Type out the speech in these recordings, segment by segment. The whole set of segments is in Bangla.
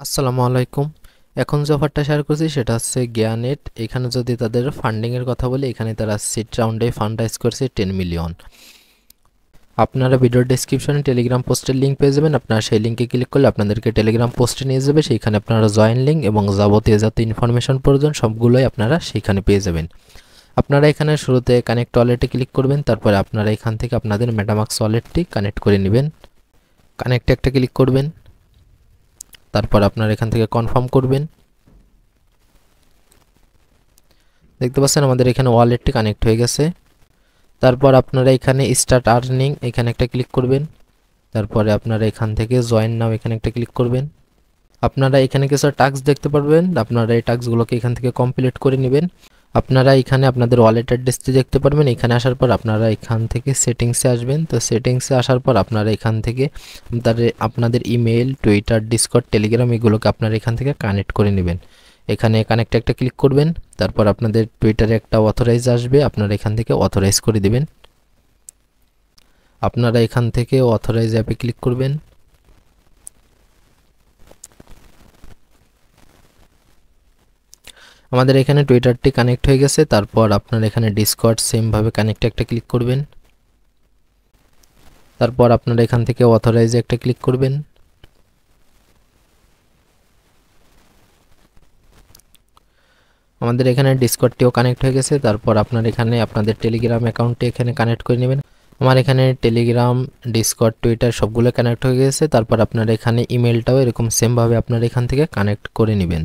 আসসালামু আলাইকুম। এখন যে অফারটা শেয়ার করছি সেটা হচ্ছে জ্ঞানেট। এখানে যদি তাদের ফান্ডিংয়ের কথা বলি, এখানে তারা সিড রাউন্ডে ফান্ড রাইজ করেছে 10 মিলিয়ন। আপনারা ভিডিওর ডেসক্রিপশনে টেলিগ্রাম পোস্টের লিঙ্ক পেয়ে যাবেন। আপনারা সেই লিঙ্কে ক্লিক করলে আপনাদেরকে টেলিগ্রাম পোস্টে নিয়ে যাবে। সেইখানে আপনারা জয়েন লিঙ্ক এবং যাবতীয় যত ইনফরমেশন প্রয়োজন সবগুলোই আপনারা সেইখানে পেয়ে যাবেন। আপনারা এখানে শুরুতে কানেক্ট ওয়ালেটে ক্লিক করবেন, তারপরে আপনারা এখান থেকে আপনাদের মেটামাক্স ওয়ালেটটি কানেক্ট করে নেবেন। কানেক্টে একটা ক্লিক করবেন, তারপর আপনারা এখান থেকে কনফার্ম করবেন। দেখতে পাচ্ছেন আমাদের এখানে ওয়ালেটটি কানেক্ট হয়ে গেছে। তারপর আপনারা এখানে স্টার্ট আর্নিং এখানে একটা ক্লিক করবেন, তারপরে আপনারা এখান থেকে জয়েন নাও এখানে একটা ক্লিক করবেন। আপনারা এখানে কিছু টাস্ক দেখতে পারবেন, আপনারা এই টাস্কগুলোকে এখান থেকে কমপ্লিট করে নেবেন। আপনারা এখানে আপনাদের ওয়ালেট অ্যাড্রেসটি দেখতে পারবেন। এখানে আসার পর আপনারা এখান থেকে সেটিংসে আসবেন। তো সেটিংসে আসার পর আপনারা এখান থেকে আপনাদের ইমেল, টুইটার, ডিসকর্ড, টেলিগ্রাম এগুলোকে আপনারা এখান থেকে কানেক্ট করে নেবেন। এখানে কানেক্টে একটা ক্লিক করবেন, তারপর আপনাদের টুইটারে একটা অথরাইজ আসবে, আপনারা এখান থেকে অথরাইজ করে দিবেন। আপনারা এখান থেকে অথরাইজ অ্যাপে ক্লিক করবেন। আমাদের এখানে টুইটারটি কানেক্ট হয়ে গেছে। তারপর আপনারা এখানে ডিসকর্ড সেমভাবে কানেক্টে একটা ক্লিক করবেন। তারপর আপনারা এখান থেকে অথরাইজে একটা ক্লিক করবেন। আমাদের এখানে ডিসকর্ডটিও কানেক্ট হয়ে গেছে। তারপর আপনার এখানে আপনাদের টেলিগ্রাম অ্যাকাউন্টটি এখানে কানেক্ট করে নেবেন। আমার এখানে টেলিগ্রাম, ডিসকর্ড, টুইটার সবগুলো কানেক্ট হয়ে গেছে। তারপর আপনারা এখানে ইমেলটাও এরকম সেমভাবে আপনারা এখান থেকে কানেক্ট করে নেবেন।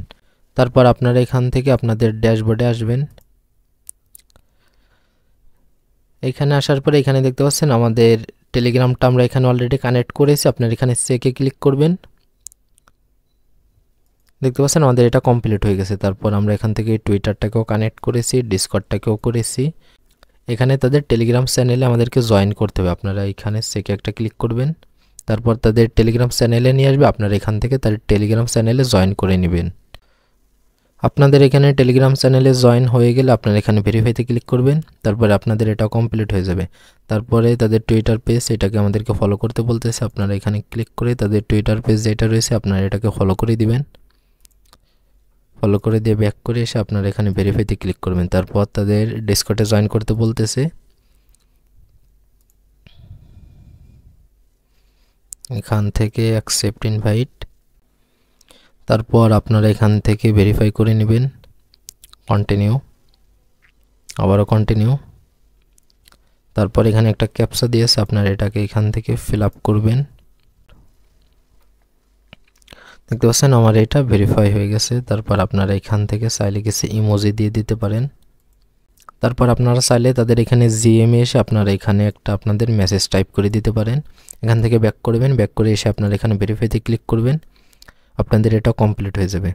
তারপর আপনারা এখান থেকে আপনাদের ড্যাশবোর্ডে আসবেন। এখানে আসার পরে এখানে দেখতে পাচ্ছেন আমাদের টেলিগ্রামটা আমরা এখানে অলরেডি কানেক্ট করেছি। আপনারা এখানে চেকে ক্লিক করবেন। দেখতে পাচ্ছেন আমাদের এটা কমপ্লিট হয়ে গেছে। তারপর আমরা এখান থেকে টুইটারটাকেও কানেক্ট করেছি, ডিসকর্ডটাকেও করেছি। এখানে তাদের টেলিগ্রাম চ্যানেলে আমাদেরকে জয়েন করতে হবে। আপনারা এখানে চেকে একটা ক্লিক করবেন, তারপর তাদের টেলিগ্রাম চ্যানেলে নিয়ে আসবে। আপনারা এখান থেকে তাদের টেলিগ্রাম চ্যানেলে জয়েন করে নেবেন। আপনাদের এখানে টেলিগ্রাম চ্যানেলে জয়েন হয়ে গেলে আপনারা এখানে ভেরিফাইতে ক্লিক করবেন, তারপরে আপনাদের এটা কমপ্লিট হয়ে যাবে। তারপরে তাদের টুইটার পেজ এটাকে আমাদেরকে ফলো করতে বলতেছে। আপনারা এখানে ক্লিক করে তাদের টুইটার পেজ যেটা রয়েছে আপনারা এটাকে ফলো করে দিবেন। ফলো করে দিয়ে ব্যাক করে এসে আপনারা এখানে ভেরিফাইতে ক্লিক করবেন। তারপর তাদের ডিসকর্ডে জয়েন করতে বলতেছে। এখান থেকে অ্যাকসেপ্ট ইনভাইট, তারপর আপনারা এখান থেকে ভেরিফাই করে নেবেন। কন্টিনিউ, আবারও কন্টিনিউ। তারপর এখানে একটা ক্যাপচা দিয়েছে, আপনারা এটাকে এখান থেকে ফিল আপ করবেন। দেখতে পাচ্ছেন আমার এটা ভেরিফাই হয়ে গেছে। তারপর আপনারা এখান থেকে চাইলে কিছু ইমোজি দিয়ে দিতে পারেন। তারপর আপনারা চাইলে তাদের এখানে জিএমএ এসে আপনারা এখানে একটা আপনাদের মেসেজ টাইপ করে দিতে পারেন। এখান থেকে ব্যাক করবেন, ব্যাক করে এসে আপনারা এখানে ভেরিফাইতে ক্লিক করবেন। আপনাদের এটা কমপ্লিট হয়ে যাবে।